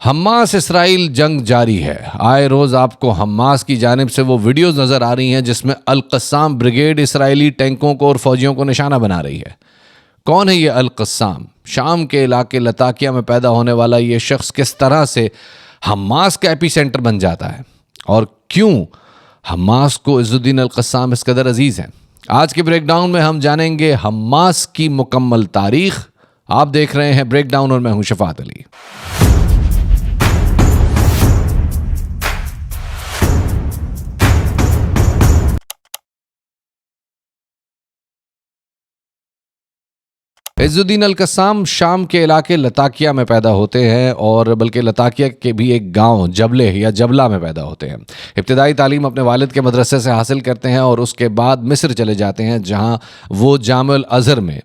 Hamas اسرائیل جنگ جاری ہے۔ آئے روز آپ کو حماس کی جانب سے وہ ویڈیوز نظر آ رہی ہیں جس میں القسام بریگیڈ اسرائیلی ٹینکوں کو اور فوجیوں کو نشانہ بنا رہی ہے۔ کون ہے یہ القسام؟ شام کے علاقے لتاکیہ میں پیدا ہونے والا یہ شخص کس طرح سے حماس کا ایپی سینٹر بن جاتا ہے اور کیوں حماس کو عز الدین القسام اس قدر عزیز ہیں؟ آج کے بریک ڈاؤن میں ہم جانیں گے حماس کی مکمل تاریخ۔ آپ دیکھ رہے ہیں بریک ڈاؤن اور میں ہوں شفاعت علی۔ عز الدین القسام شام کے علاقے لتاکیہ میں پیدا ہوتے ہیں اور بلکہ لتاکیہ کے بھی ایک گاؤں جبلے یا جبلہ میں پیدا ہوتے ہیں۔ ابتدائی تعلیم اپنے والد کے مدرسے سے حاصل کرتے ہیں اور اس کے بعد مصر چلے جاتے ہیں جہاں وہ جامع الازہر میں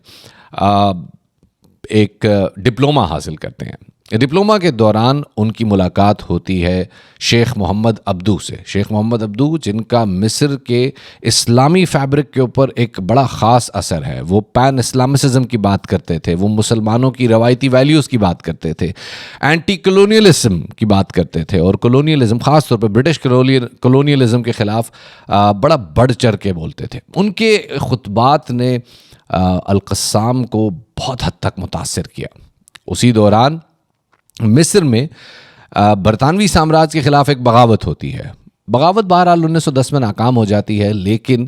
ایک ڈپلومہ حاصل کرتے ہیں۔ ڈپلومہ کے دوران ان کی ملاقات ہوتی ہے شیخ محمد عبدو سے۔ شیخ محمد عبدو جن کا مصر کے اسلامی فیبرک کے اوپر ایک بڑا خاص اثر ہے۔ وہ پین اسلامسزم کی بات کرتے تھے، وہ مسلمانوں کی روایتی ویلیوز کی بات کرتے تھے، اینٹی کلونیلزم کی بات کرتے تھے اور کلونیلزم خاص طور پہ برٹش کلونیلزم کے خلاف بڑا بڑھ چڑھ کے بولتے تھے۔ ان کے خطبات نے القسام کو بہت حد تک متاثر کیا۔ اسی دوران مصر میں برطانوی سامراج کے خلاف ایک بغاوت ہوتی ہے۔ بغاوت بہرحال 1910 میں ناکام ہو جاتی ہے، لیکن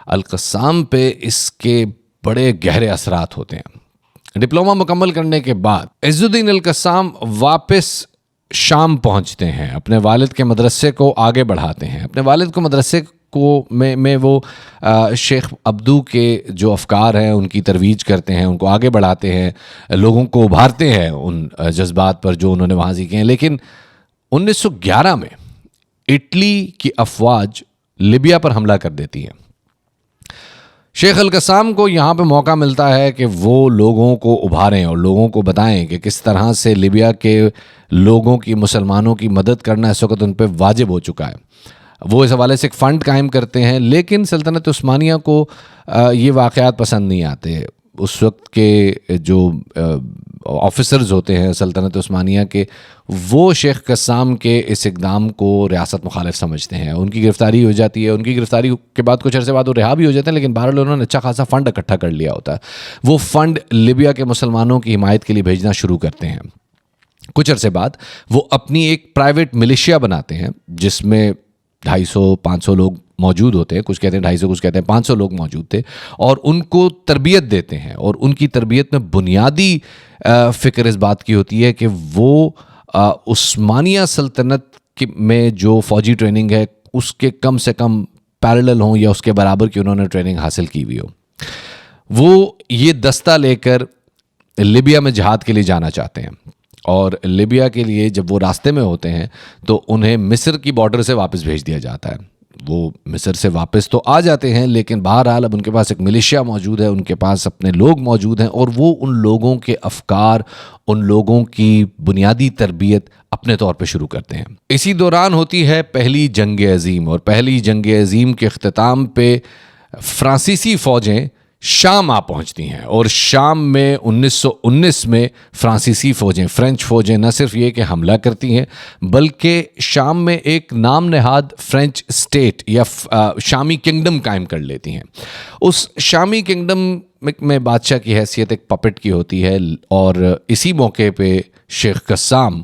القسام پہ اس کے بڑے گہرے اثرات ہوتے ہیں۔ ڈپلومہ مکمل کرنے کے بعد عز الدین القسام واپس شام پہنچتے ہیں، اپنے والد کے مدرسے کو آگے بڑھاتے ہیں۔ اپنے والد کو مدرسے میں وہ شیخ عبدو کے جو افکار ہیں ان کی ترویج کرتے ہیں، ان کو آگے بڑھاتے ہیں، لوگوں کو ابھارتے ہیں ان جذبات پر جو انہوں نے وہاں سیکھے ہیں۔ لیکن 1911 میں اٹلی کی افواج لیبیا پر حملہ کر دیتی ہے۔ شیخ القسام کو یہاں پہ موقع ملتا ہے کہ وہ لوگوں کو ابھاریں اور لوگوں کو بتائیں کہ کس طرح سے لیبیا کے لوگوں کی، مسلمانوں کی مدد کرنا اس وقت ان پہ واجب ہو چکا ہے۔ وہ اس حوالے سے ایک فنڈ قائم کرتے ہیں، لیکن سلطنت عثمانیہ کو یہ واقعات پسند نہیں آتے۔ اس وقت کے جو آفیسرز ہوتے ہیں سلطنت عثمانیہ کے، وہ شیخ قسام کے اس اقدام کو ریاست مخالف سمجھتے ہیں۔ ان کی گرفتاری ہو جاتی ہے۔ ان کی گرفتاری کے بعد کچھ عرصے بعد وہ رہا بھی ہو جاتے ہیں، لیکن بہرحال انہوں نے اچھا خاصا فنڈ اکٹھا کر لیا ہوتا ہے۔ وہ فنڈ لیبیا کے مسلمانوں کی حمایت کے لیے بھیجنا شروع کرتے ہیں۔ کچھ عرصے بعد وہ اپنی ایک پرائیویٹ ملیشیا بناتے ہیں جس میں 250-500 لوگ موجود ہوتے ہیں، کچھ کہتے ہیں 250، کچھ کہتے ہیں 500 لوگ موجود تھے، اور ان کو تربیت دیتے ہیں۔ اور ان کی تربیت میں بنیادی فکر اس بات کی ہوتی ہے کہ وہ عثمانیہ سلطنت میں جو فوجی ٹریننگ ہے اس کے کم سے کم پیرلل ہوں یا اس کے برابر کی انہوں نے ٹریننگ حاصل کی ہوئی ہو۔ وہ یہ دستہ لے کر لیبیا میں جہاد کے لیے جانا چاہتے ہیں، اور لیبیا کے لیے جب وہ راستے میں ہوتے ہیں تو انہیں مصر کی بارڈر سے واپس بھیج دیا جاتا ہے۔ وہ مصر سے واپس تو آ جاتے ہیں، لیکن بہرحال اب ان کے پاس ایک ملیشیا موجود ہے، ان کے پاس اپنے لوگ موجود ہیں، اور وہ ان لوگوں کے افکار، ان لوگوں کی بنیادی تربیت اپنے طور پہ شروع کرتے ہیں۔ اسی دوران ہوتی ہے پہلی جنگ عظیم، اور پہلی جنگ عظیم کے اختتام پہ فرانسیسی فوجیں شام آ پہنچتی ہیں، اور شام میں 1919 میں فرانسیسی فوجیں، فرینچ فوجیں نہ صرف یہ کہ حملہ کرتی ہیں بلکہ شام میں ایک نام نہاد فرینچ اسٹیٹ یا شامی کنگڈم قائم کر لیتی ہیں۔ اس شامی کنگڈم میں بادشاہ کی حیثیت ایک پپٹ کی ہوتی ہے، اور اسی موقع پہ شیخ قسام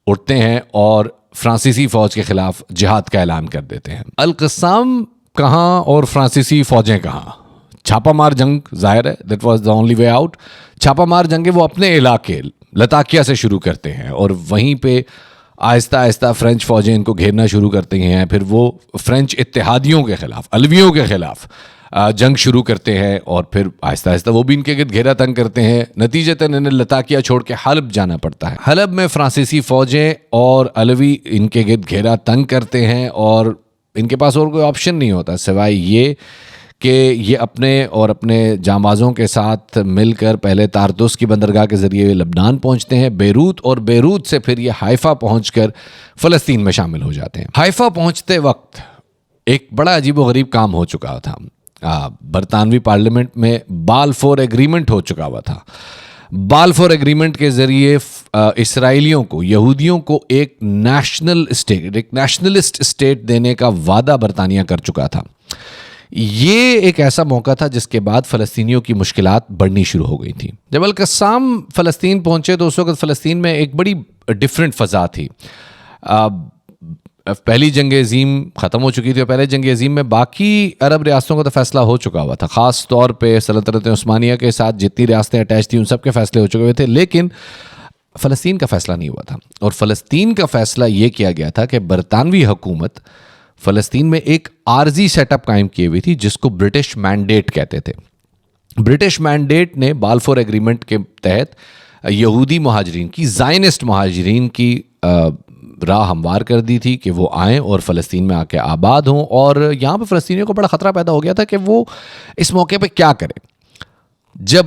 اٹھتے ہیں اور فرانسیسی فوج کے خلاف جہاد کا اعلان کر دیتے ہیں۔ القسام کہاں اور فرانسیسی فوجیں کہاں؟ چھاپا مار جنگ ظاہر ہے، that was the only way out. چھاپا مار جنگیں وہ اپنے علاقے لتاکیہ سے شروع کرتے ہیں، اور وہیں پہ آہستہ آہستہ فرینچ فوجیں ان کو گھیرنا شروع کرتی ہیں۔ پھر وہ فرینچ اتحادیوں کے خلاف، علویوں کے خلاف جنگ شروع کرتے ہیں، اور پھر آہستہ آہستہ وہ بھی ان کے گرد گھیرا تنگ کرتے ہیں۔ نتیجتاً انہیں لتاکیہ چھوڑ کے حلب جانا پڑتا ہے۔ حلب میں فرانسیسی فوجیں اور علوی ان کے گرد گھیرا تنگ کرتے ہیں، اور ان کے پاس اور کوئی آپشن نہیں ہوتا سوائے یہ کہ یہ اپنے جانبازوں کے ساتھ مل کر پہلے طارتوس کی بندرگاہ کے ذریعے لبنان پہنچتے ہیں، بیروت، اور بیروت سے پھر یہ حائفہ پہنچ کر فلسطین میں شامل ہو جاتے ہیں۔ حائفہ پہنچتے وقت ایک بڑا عجیب و غریب کام ہو چکا تھا۔ برطانوی پارلیمنٹ میں بالفور ایگریمنٹ ہو چکا ہوا تھا۔ بالفور ایگریمنٹ کے ذریعے اسرائیلیوں کو، یہودیوں کو ایک نیشنل اسٹیٹ، ایک نیشنلسٹ اسٹیٹ دینے کا وعدہ برطانیہ کر چکا تھا۔ یہ ایک ایسا موقع تھا جس کے بعد فلسطینیوں کی مشکلات بڑھنی شروع ہو گئی تھیں۔ جب القسام فلسطین پہنچے تو اس وقت فلسطین میں ایک بڑی ڈفرینٹ فضا تھی۔ پہلی جنگ عظیم ختم ہو چکی تھی اور پہلے جنگ عظیم میں باقی عرب ریاستوں کا تو فیصلہ ہو چکا ہوا تھا، خاص طور پہ سلطنت عثمانیہ کے ساتھ جتنی ریاستیں اٹیچ تھیں ان سب کے فیصلے ہو چکے ہوئے تھے، لیکن فلسطین کا فیصلہ نہیں ہوا تھا۔ اور فلسطین کا فیصلہ یہ کیا گیا تھا کہ برطانوی حکومت فلسطین میں ایک عارضی سیٹ اپ قائم کی ہوئی تھی جس کو برٹش مینڈیٹ کہتے تھے۔ برٹش مینڈیٹ نے بالفور ایگریمنٹ کے تحت یہودی مہاجرین کی، زائنسٹ مہاجرین کی راہ ہموار کر دی تھی کہ وہ آئیں اور فلسطین میں آ کے آباد ہوں، اور یہاں پہ فلسطینیوں کو بڑا خطرہ پیدا ہو گیا تھا کہ وہ اس موقع پہ کیا کریں۔ جب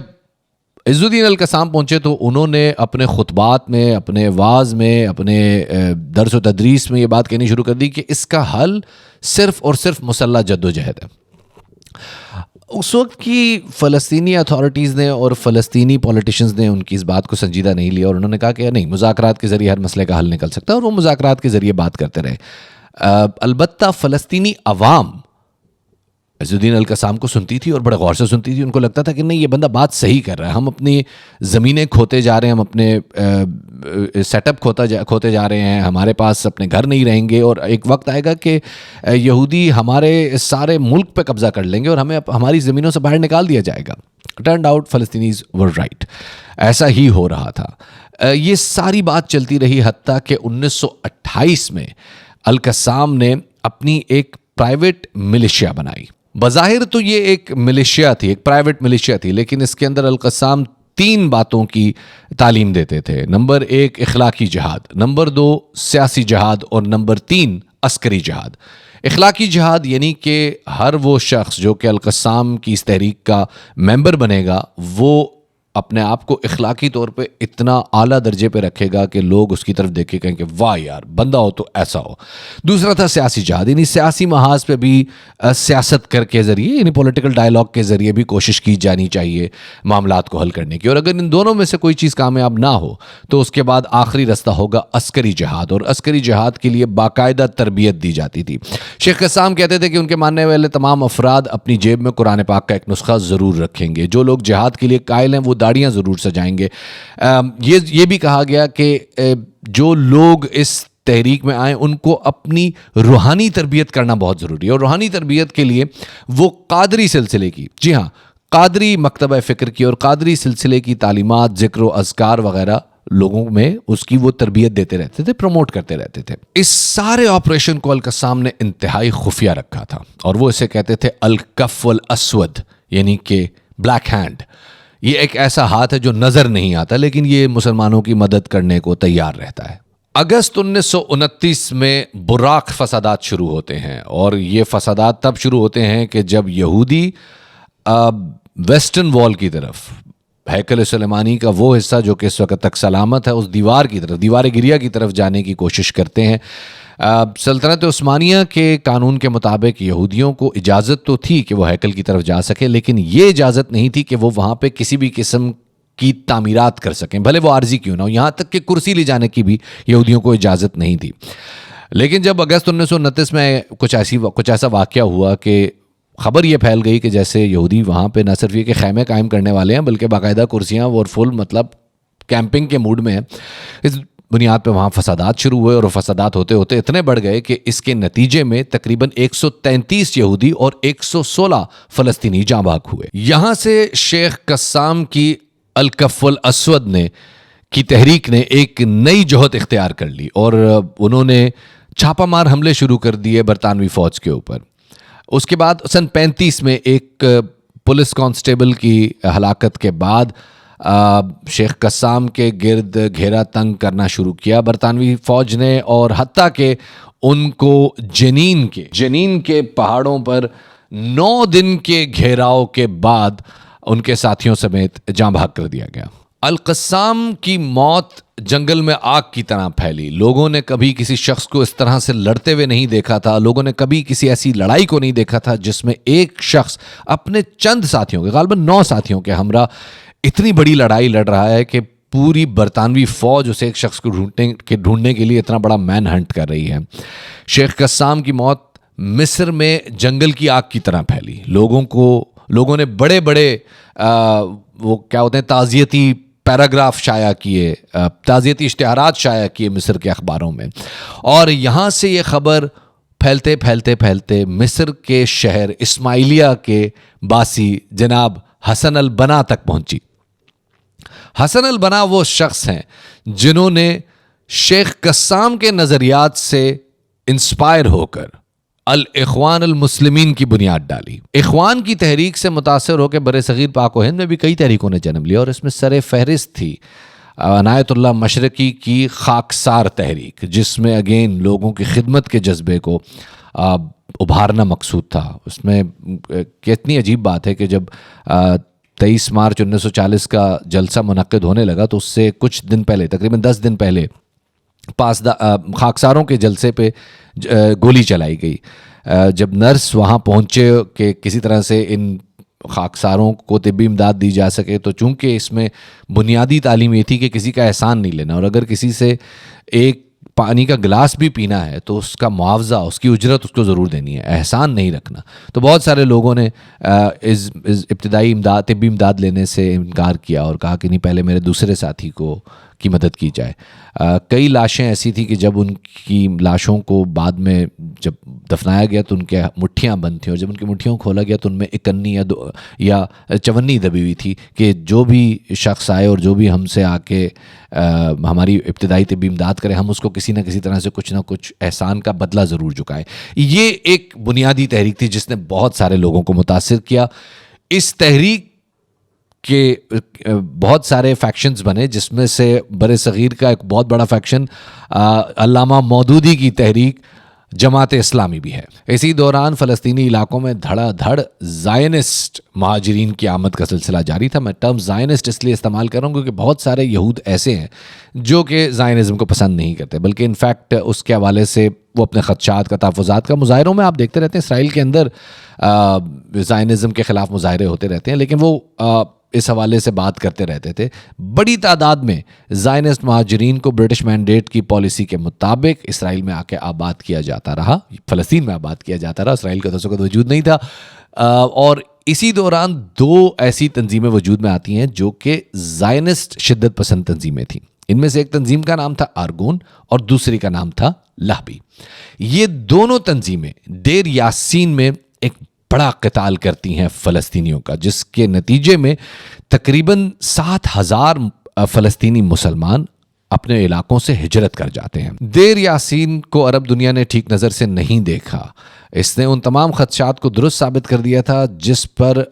عز الدین القسام پہنچے تو انہوں نے اپنے خطبات میں، اپنے وعظ میں، اپنے درس و تدریس میں یہ بات کہنی شروع کر دی کہ اس کا حل صرف اور صرف مسلح جد و جہد ہے۔ اس وقت کی فلسطینی اتھارٹیز نے اور فلسطینی پولیٹیشنز نے ان کی اس بات کو سنجیدہ نہیں لیا اور انہوں نے کہا کہ نہیں، مذاکرات کے ذریعے ہر مسئلے کا حل نکل سکتا ہے، اور وہ مذاکرات کے ذریعے بات کرتے رہے۔ البتہ فلسطینی عوام عز الدین القسام کو سنتی تھی اور بڑے غور سے سنتی تھی۔ ان کو لگتا تھا کہ نہیں، یہ بندہ بات صحیح کر رہا ہے، ہم اپنی زمینیں کھوتے جا رہے ہیں، ہم اپنے سیٹ اپ کھوتے جا رہے ہیں، ہمارے پاس اپنے گھر نہیں رہیں گے، اور ایک وقت آئے گا کہ یہودی ہمارے سارے ملک پہ قبضہ کر لیں گے اور ہمیں ہماری زمینوں سے باہر نکال دیا جائے گا۔ ٹرنڈ آؤٹ فلسطینیز ور رائٹ، ایسا ہی ہو رہا تھا۔ یہ ساری بات چلتی رہی حتیٰ کہ 1928 میں القسام نے اپنی ایک پرائیویٹ ملیشیا بنائی۔ بظاہر تو یہ ایک ملیشیا تھی، ایک پرائیویٹ ملیشیا تھی، لیکن اس کے اندر القسام 3 باتوں کی تعلیم دیتے تھے۔ نمبر 1 اخلاقی جہاد، نمبر 2 سیاسی جہاد، اور نمبر 3 عسکری جہاد۔ اخلاقی جہاد یعنی کہ ہر وہ شخص جو کہ القسام کی اس تحریک کا ممبر بنے گا وہ اپنے آپ کو اخلاقی طور پہ اتنا اعلیٰ درجے پہ رکھے گا کہ لوگ اس کی طرف دیکھیں کہیں کہ واہ یار بندہ ہو تو ایسا ہو۔ دوسرا تھا سیاسی جہاد، یعنی سیاسی محاذ پہ بھی سیاست کر کے ذریعے، یعنی پولیٹیکل ڈائلاگ کے ذریعے بھی کوشش کی جانی چاہیے معاملات کو حل کرنے کی، اور اگر ان دونوں میں سے کوئی چیز کامیاب نہ ہو تو اس کے بعد آخری رستہ ہوگا عسکری جہاد، اور عسکری جہاد کے لیے باقاعدہ تربیت دی جاتی تھی۔ شیخ قسام کہتے تھے کہ ان کے ماننے والے تمام افراد اپنی جیب میں قرآن پاک کا ایک نسخہ ضرور رکھیں گے، جو لوگ جہاد کے لیے قائل ہیں وہ داڑیاں ضرور سجائیں گے۔ یہ بھی کہا گیا کہ جو لوگ اس تحریک میں آئیں ان کو اپنی روحانی تربیت کرنا بہت ضروری ہے، اور روحانی تربیت کے لیے وہ قادری سلسلے کی، جی ہاں، قادری مکتبہ فکر کی اور قادری سلسلے کی تعلیمات، ذکر و اذکار وغیرہ لوگوں میں اس کی وہ تربیت دیتے رہتے تھے، پروموٹ کرتے رہتے تھے۔ اس سارے آپریشن کو القسام نے انتہائی خفیہ رکھا تھا، اور وہ اسے کہتے تھے الکف الاسود، یعنی کہ بلیک ہینڈ۔ یہ ایک ایسا ہاتھ ہے جو نظر نہیں آتا لیکن یہ مسلمانوں کی مدد کرنے کو تیار رہتا ہے۔ اگست 1929 میں براق فسادات شروع ہوتے ہیں، اور یہ فسادات تب شروع ہوتے ہیں کہ جب یہودی ویسٹرن وال کی طرف، ہیکل سلیمانی کا وہ حصہ جو کہ اس وقت تک سلامت ہے، اس دیوار کی طرف، دیوار گریہ کی طرف جانے کی کوشش کرتے ہیں۔ سلطنت عثمانیہ کے قانون کے مطابق یہودیوں کو اجازت تو تھی کہ وہ ہیکل کی طرف جا سکے، لیکن یہ اجازت نہیں تھی کہ وہ وہاں پہ کسی بھی قسم کی تعمیرات کر سکیں، بھلے وہ عارضی کیوں نہ ہو، یہاں تک کہ کرسی لے جانے کی بھی یہودیوں کو اجازت نہیں تھی۔ لیکن جب اگست 1929 میں کچھ ایسا واقعہ ہوا کہ خبر یہ پھیل گئی کہ جیسے یہودی وہاں پہ نہ صرف یہ کہ خیمے قائم کرنے والے ہیں بلکہ باقاعدہ کرسیاں اور فل مطلب کیمپنگ کے موڈ میں ہیں، اس بنیاد پہ وہاں فسادات شروع ہوئے، اور فسادات ہوتے ہوتے اتنے بڑھ گئے کہ اس کے نتیجے میں تقریباً 133 یہودی اور 116 فلسطینی جاں بحق ہوئے۔ یہاں سے شیخ قسام کی الکف الاسود کی تحریک نے ایک نئی جہت اختیار کر لی، اور انہوں نے چھاپہ مار حملے شروع کر دیے برطانوی فوج کے اوپر۔ اس کے بعد سن 35 میں ایک پولیس کانسٹیبل کی ہلاکت کے بعد شیخ قسام کے گرد گھیرا تنگ کرنا شروع کیا برطانوی فوج نے، اور حتیٰ کہ ان کو جنین کے پہاڑوں پر 9 دن کے گھیراؤ کے بعد ان کے ساتھیوں سمیت جاں بحق کر دیا گیا۔ القسام کی موت جنگل میں آگ کی طرح پھیلی، لوگوں نے کبھی کسی شخص کو اس طرح سے لڑتے ہوئے نہیں دیکھا تھا، لوگوں نے کبھی کسی ایسی لڑائی کو نہیں دیکھا تھا جس میں ایک شخص اپنے چند ساتھیوں کے، غالباً 9 ساتھیوں کے ہمراہ اتنی بڑی لڑائی لڑ رہا ہے کہ پوری برطانوی فوج اسے ایک شخص کو ڈھونڈنے کے لیے اتنا بڑا مین ہنٹ کر رہی ہے. شیخ قسام کی موت مصر میں جنگل کی آگ کی طرح پھیلی. لوگوں نے بڑے بڑے وہ کیا ہوتے ہیں تعزیتی پیراگراف شائع کیے, تعزیتی اشتہارات شائع کیے مصر کے اخباروں میں, اور یہاں سے یہ خبر پھیلتے پھیلتے پھیلتے مصر کے شہر اسماعیلیہ کے باسی جناب حسن البنا تک پہنچی. حسن البنا وہ شخص ہیں جنہوں نے شیخ قسام کے نظریات سے انسپائر ہو کر الاخوان المسلمین کی بنیاد ڈالی. اخوان کی تحریک سے متاثر ہو کے برصغیر پاک و ہند میں بھی کئی تحریکوں نے جنم لیا, اور اس میں سر فہرست تھی عنایت اللہ مشرقی کی خاکسار تحریک, جس میں اگین لوگوں کی خدمت کے جذبے کو ابھارنا مقصود تھا. اس میں کتنی عجیب بات ہے کہ جب 23 مارچ 1940 کا جلسہ منعقد ہونے لگا تو اس سے کچھ دن پہلے, تقریباً 10 دن پہلے, خاکساروں کے جلسے پہ گولی چلائی گئی. جب نرس وہاں پہنچے کہ کسی طرح سے ان خاکساروں کو طبی امداد دی جا سکے, تو چونکہ اس میں بنیادی تعلیم یہ تھی کہ کسی کا احسان نہیں لینا, اور اگر کسی سے ایک پانی کا گلاس بھی پینا ہے تو اس کا معاوضہ, اس کی اجرت اس کو ضرور دینی ہے, احسان نہیں رکھنا. تو بہت سارے لوگوں نے اس ابتدائی طبی امداد لینے سے انکار کیا اور کہا کہ نہیں, پہلے میرے دوسرے ساتھی کی مدد کی جائے. کئی لاشیں ایسی تھیں کہ جب ان کی لاشوں کو بعد میں جب دفنایا گیا تو ان کے مٹھیاں بند تھیں, اور جب ان کی مٹھیوں کو کھولا گیا تو ان میں اکنی یا چونی دبی ہوئی تھی کہ جو بھی شخص آئے اور جو بھی ہم سے آ کے ہماری ابتدائی طبی امداد کرے, ہم اس کو کسی نہ کسی طرح سے کچھ نہ کچھ احسان کا بدلہ ضرور چکائیں. یہ ایک بنیادی تحریک تھی جس نے بہت سارے لوگوں کو متاثر کیا. اس تحریک کہ بہت سارے فیکشنز بنے, جس میں سے بر صغیر کا ایک بہت بڑا فیکشن علامہ مودودی کی تحریک جماعت اسلامی بھی ہے. اسی دوران فلسطینی علاقوں میں دھڑا دھڑ زائنسٹ مہاجرین کی آمد کا سلسلہ جاری تھا. میں ٹرم زائنسٹ اس لیے استعمال کر رہا ہوں کیونکہ بہت سارے یہود ایسے ہیں جو کہ زائنزم کو پسند نہیں کرتے, بلکہ انفیکٹ اس کے حوالے سے وہ اپنے خدشات کا, تحفظات کا, مظاہروں میں آپ دیکھتے رہتے ہیں اسرائیل کے اندر زائنزم کے خلاف مظاہرے ہوتے رہتے ہیں, لیکن وہ اس حوالے سے بات کرتے رہتے تھے. بڑی تعداد میں زائنسٹ مہاجرین کو برٹش مینڈیٹ کی پالیسی کے مطابق اسرائیل میں آ کے آباد کیا جاتا رہا, فلسطین میں آباد کیا جاتا رہا. اسرائیل کا تو اس وقت وجود نہیں تھا. اور اسی دوران 2 ایسی تنظیمیں وجود میں آتی ہیں جو کہ زائنسٹ شدت پسند تنظیمیں تھیں. ان میں سے ایک تنظیم کا نام تھا آرگون اور دوسری کا نام تھا لہبی. یہ دونوں تنظیمیں دیر یاسین میں ایک بڑا قتال کرتی ہیں فلسطینیوں کا, جس کے نتیجے میں تقریباً 7,000 فلسطینی مسلمان اپنے علاقوں سے ہجرت کر جاتے ہیں. دیر یاسین کو عرب دنیا نے ٹھیک نظر سے نہیں دیکھا. اس نے ان تمام خدشات کو درست ثابت کر دیا تھا جس پر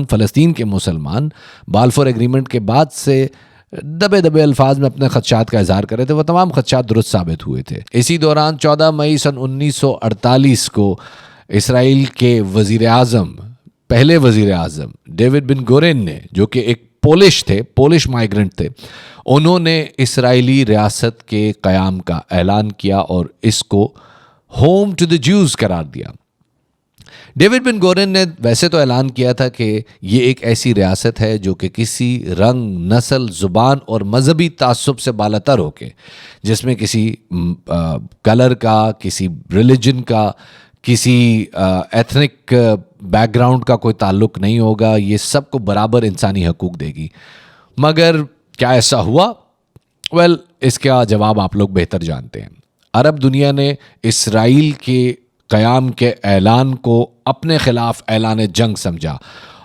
فلسطین کے مسلمان بالفور ایگریمنٹ کے بعد سے دبے الفاظ میں اپنے خدشات کا اظہار کر رہے تھے. وہ تمام خدشات درست ثابت ہوئے تھے. اسی دوران 14 مئی سن 1948 کو اسرائیل کے پہلے وزیر اعظم ڈیوڈ بن گورین نے, جو کہ ایک پولش مائیگرنٹ تھے, انہوں نے اسرائیلی ریاست کے قیام کا اعلان کیا اور اس کو ہوم ٹو دی جوز قرار دیا. ڈیوڈ بن گورن نے ویسے تو اعلان کیا تھا کہ یہ ایک ایسی ریاست ہے جو کہ کسی رنگ, نسل, زبان اور مذہبی تعصب سے بالاتر ہو کے, جس میں کسی کلر کا, کسی ریلیجن کا, کسی ایتھنک بیک گراؤنڈ کا کوئی تعلق نہیں ہوگا, یہ سب کو برابر انسانی حقوق دے گی. مگر کیا ایسا ہوا؟ اس کا جواب آپ لوگ بہتر جانتے ہیں. عرب دنیا نے اسرائیل کے قیام کے اعلان کو اپنے خلاف اعلان جنگ سمجھا,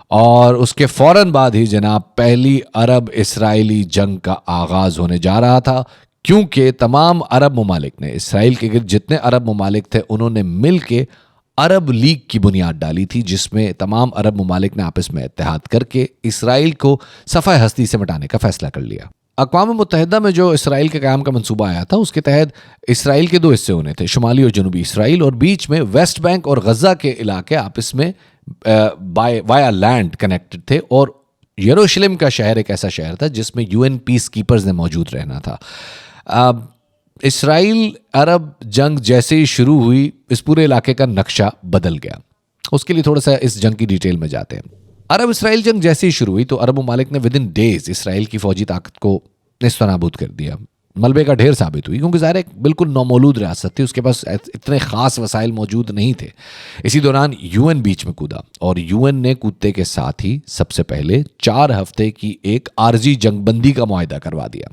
اور اس کے فوراً بعد ہی جناب پہلی عرب اسرائیلی جنگ کا آغاز ہونے جا رہا تھا, کیونکہ تمام عرب ممالک نے, اسرائیل کے گرد جتنے عرب ممالک تھے, انہوں نے مل کے عرب لیگ کی بنیاد ڈالی تھی, جس میں تمام عرب ممالک نے آپس میں اتحاد کر کے اسرائیل کو صفحہ ہستی سے مٹانے کا فیصلہ کر لیا. اقوام متحدہ میں جو اسرائیل کے قیام کا منصوبہ آیا تھا, اس کے تحت اسرائیل کے 2 حصے ہونے تھے, شمالی اور جنوبی اسرائیل, اور بیچ میں ویسٹ بینک اور غزہ کے علاقے آپس میں وایا لینڈ کنیکٹڈ تھے, اور یروشلم کا شہر ایک ایسا شہر تھا جس میں UN پیس کیپرز نے موجود رہنا تھا. اسرائیل عرب جنگ جیسے ہی شروع ہوئی, اس پورے علاقے کا نقشہ بدل گیا. اس کے لیے تھوڑا سا اس جنگ کی ڈیٹیل میں جاتے ہیں. عرب اسرائیل جنگ جیسے ہی شروع ہوئی تو عرب ممالک نے ود ان ڈیز اسرائیل کی فوجی طاقت کو نیست و نابود کر دیا. ملبے کا ڈھیر ثابت ہوئی کیونکہ ظاہر ایک بالکل نومولود ریاست تھی, اس کے پاس اتنے خاص وسائل موجود نہیں تھے. اسی دوران یو این بیچ میں کودا اور یو این نے کودتے کے ساتھ ہی سب سے پہلے 4 ہفتے کی ایک عارضی جنگ بندی کا معاہدہ کروا دیا.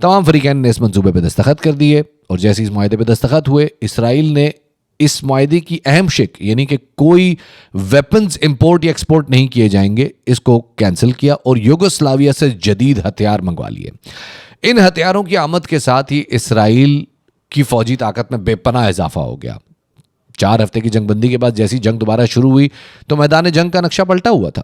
تمام فریقین نے اس منصوبے پہ دستخط کر دیے اور جیسے اس معاہدے پہ دستخط ہوئے اسرائیل نے اس معاہدے کی اہم شق یعنی کہ کوئی ویپنز امپورٹ یا ایکسپورٹ نہیں کیے جائیں گے اس کو کینسل کیا اور یوگوسلاویا سے جدید ہتھیار منگوا لیے. ان ہتھیاروں کی آمد کے ساتھ ہی اسرائیل کی فوجی طاقت میں بے پناہ اضافہ ہو گیا. 4 ہفتے کی جنگ بندی کے بعد جیسی جنگ دوبارہ شروع ہوئی تو میدان جنگ کا نقشہ پلٹا ہوا تھا.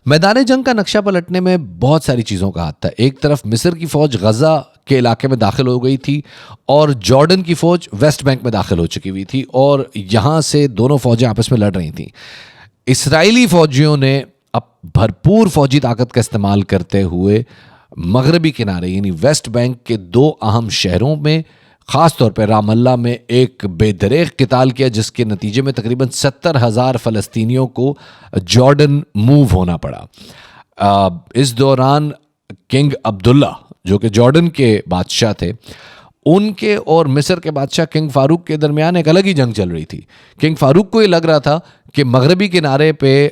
میدان جنگ کا نقشہ پلٹنے میں بہت ساری چیزوں کا ہاتھ تھا. ایک طرف مصر کی فوج غزہ کے علاقے میں داخل ہو گئی تھی اور جارڈن کی فوج ویسٹ بینک میں داخل ہو چکی ہوئی تھی اور یہاں سے دونوں فوجیں آپس میں لڑ رہی تھیں. اسرائیلی فوجیوں نے اب بھرپور فوجی طاقت کا استعمال کرتے ہوئے مغربی کنارے یعنی ویسٹ بینک کے 2 اہم شہروں میں خاص طور پہ رام اللہ میں ایک بے دریغ قتال کیا جس کے نتیجے میں تقریباً 70,000 فلسطینیوں کو جارڈن موو ہونا پڑا. اس دوران کنگ عبداللہ جو کہ جارڈن کے بادشاہ تھے ان کے اور مصر کے بادشاہ کنگ فاروق کے درمیان ایک الگ ہی جنگ چل رہی تھی. کنگ فاروق کو یہ لگ رہا تھا کہ مغربی کنارے پہ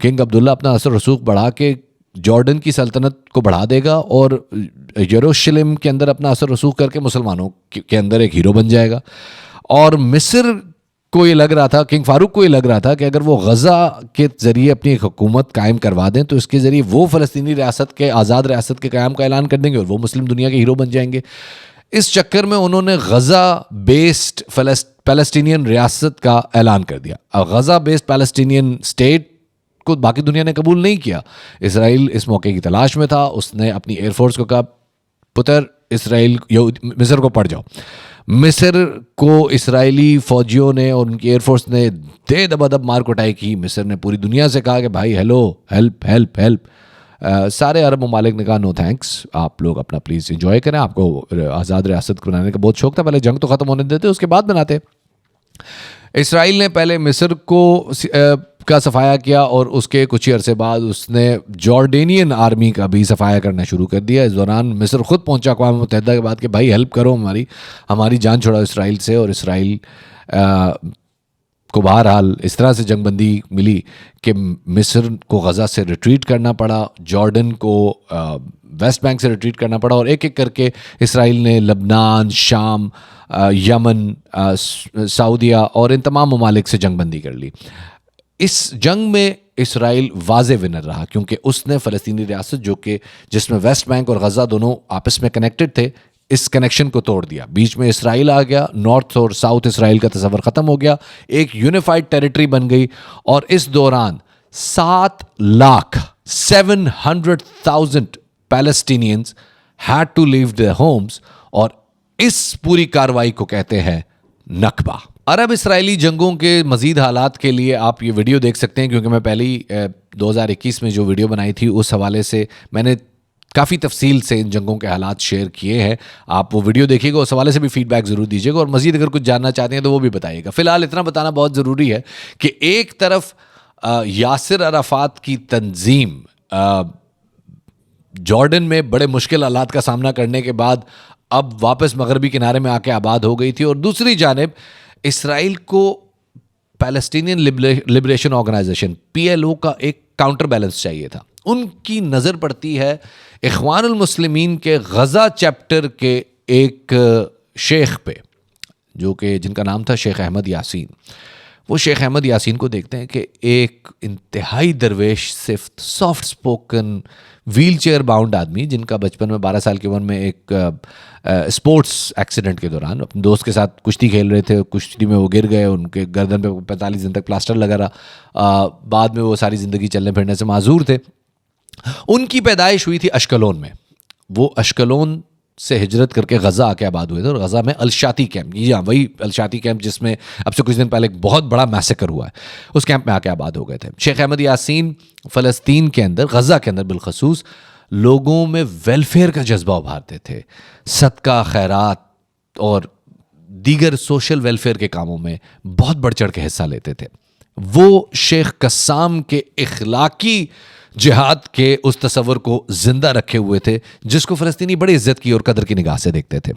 کنگ عبداللہ اپنا اثر رسوخ بڑھا کے جارڈن کی سلطنت کو بڑھا دے گا اور یروشلم کے اندر اپنا اثر رسوخ کر کے مسلمانوں کے اندر ایک ہیرو بن جائے گا. اور مصر کو یہ لگ رہا تھا, کنگ فاروق کو یہ لگ رہا تھا کہ اگر وہ غزہ کے ذریعے اپنی ایک حکومت قائم کروا دیں تو اس کے ذریعے وہ فلسطینی ریاست کے آزاد ریاست کے قیام کا اعلان کر دیں گے اور وہ مسلم دنیا کے ہیرو بن جائیں گے. اس چکر میں انہوں نے غزہ بیسڈ پیلسٹینین ریاست کا اعلان کر دیا. غزہ بیسڈ پیلسٹینین اسٹیٹ کو باقی دنیا نے قبول نہیں کیا. اسرائیل اس موقع کی تلاش میں تھا. اس نے اپنی ایئر فورس کو کہا پتر اسرائیل مصر کو پڑ جاؤ. مصر کو اسرائیلی فوجیوں نے اور ان کی ایئر فورس نے دے دبادب مار کٹائی کی. مصر نے پوری دنیا سے کہا کہ بھائی ہیلو ہیلپ ہیلپ ہیلپ. سارے عرب ممالک نے کہا نو تھینکس, آپ لوگ اپنا پلیز انجوائے کریں, آپ کو آزاد ریاست بنانے کا بہت شوق تھا, پہلے جنگ تو ختم ہونے دیتے اس کے بعد بناتے. اسرائیل نے پہلے مصر کو کا صفایا کیا اور اس کے کچھ عرصے بعد اس نے جارڈینین آرمی کا بھی صفایا کرنا شروع کر دیا. اس دوران مصر خود پہنچا اقوام متحدہ کے بعد کہ بھائی ہیلپ کرو, ہماری جان چھوڑاؤ اسرائیل سے. اور اسرائیل کو بہرحال اس طرح سے جنگ بندی ملی کہ مصر کو غزہ سے ریٹریٹ کرنا پڑا, جارڈن کو ویسٹ بینک سے ریٹریٹ کرنا پڑا اور ایک ایک کر کے اسرائیل نے لبنان, شام, یمن, سعودیہ اور ان تمام ممالک سے جنگ بندی کر لی. اس جنگ میں اسرائیل واضح ونر رہا کیونکہ اس نے فلسطینی ریاست جو کہ جس میں ویسٹ بینک اور غزہ دونوں آپس میں کنیکٹڈ تھے اس کنیکشن کو توڑ دیا. بیچ میں اسرائیل آ گیا, نارتھ اور ساؤتھ اسرائیل کا تصور ختم ہو گیا, ایک یونیفائڈ ٹیریٹری بن گئی. اور اس دوران 7,700,000 Palestinians had to leave their homes اور اس پوری کاروائی کو کہتے ہیں نکبہ. عرب اسرائیلی جنگوں کے مزید حالات کے لیے آپ یہ ویڈیو دیکھ سکتے ہیں کیونکہ میں پہلی 2021 میں جو ویڈیو بنائی تھی اس حوالے سے میں نے کافی تفصیل سے ان جنگوں کے حالات شیئر کیے ہیں. آپ وہ ویڈیو دیکھیے گا, اس حوالے سے بھی فیڈ بیک ضرور دیجیے گا اور مزید اگر کچھ جاننا چاہتے ہیں تو وہ بھی بتائیے گا. فی الحال اتنا بتانا بہت ضروری ہے کہ ایک طرف یاسر عرفات کی تنظیم جارڈن میں بڑے مشکل حالات کا سامنا کرنے کے بعد اب واپس مغربی کنارے میں آ کے آباد ہو گئی تھی اور دوسری جانب اسرائیل کو پیلسٹینین لبریشن آرگنائزیشن PLO کا ایک کاؤنٹر بیلنس چاہیے تھا. ان کی نظر پڑتی ہے اخوان المسلمین کے غزہ چیپٹر کے ایک شیخ پہ جو کہ جن کا نام تھا شیخ احمد یاسین. وہ شیخ احمد یاسین کو دیکھتے ہیں کہ ایک انتہائی درویش صفت soft spoken wheel chair bound آدمی جن کا بچپن میں 12 سال کی عمر میں ایک اسپورٹس ایکسیڈنٹ کے دوران اپنے دوست کے ساتھ کشتی کھیل رہے تھے, کشتی میں وہ گر گئے, ان کے گردن پہ 45 دن تک پلاسٹر لگا رہا, بعد میں وہ ساری زندگی چلنے پھرنے سے معذور تھے. ان کی پیدائش ہوئی تھی اشکلون میں. وہ اشکلون سے ہجرت کر کے غزہ آ کے آباد ہوئے تھے اور غزہ میں الشاتی کیمپ, جی ہاں وہی الشاتی کیمپ جس میں اب سے کچھ دن پہلے ایک بہت بڑا میسیکر ہوا ہے, اس کیمپ میں آ کے آباد ہو گئے تھے. شیخ احمد یاسین فلسطین کے اندر, غزہ کے اندر بالخصوص لوگوں میں ویلفیئر کا جذبہ ابھارتے تھے, صدقہ خیرات اور دیگر سوشل ویلفیئر کے کاموں میں بہت بڑھ چڑھ کے حصہ لیتے تھے. وہ شیخ قسام کے اخلاقی جہاد کے اس تصور کو زندہ رکھے ہوئے تھے جس کو فلسطینی بڑی عزت کی اور قدر کی نگاہ سے دیکھتے تھے.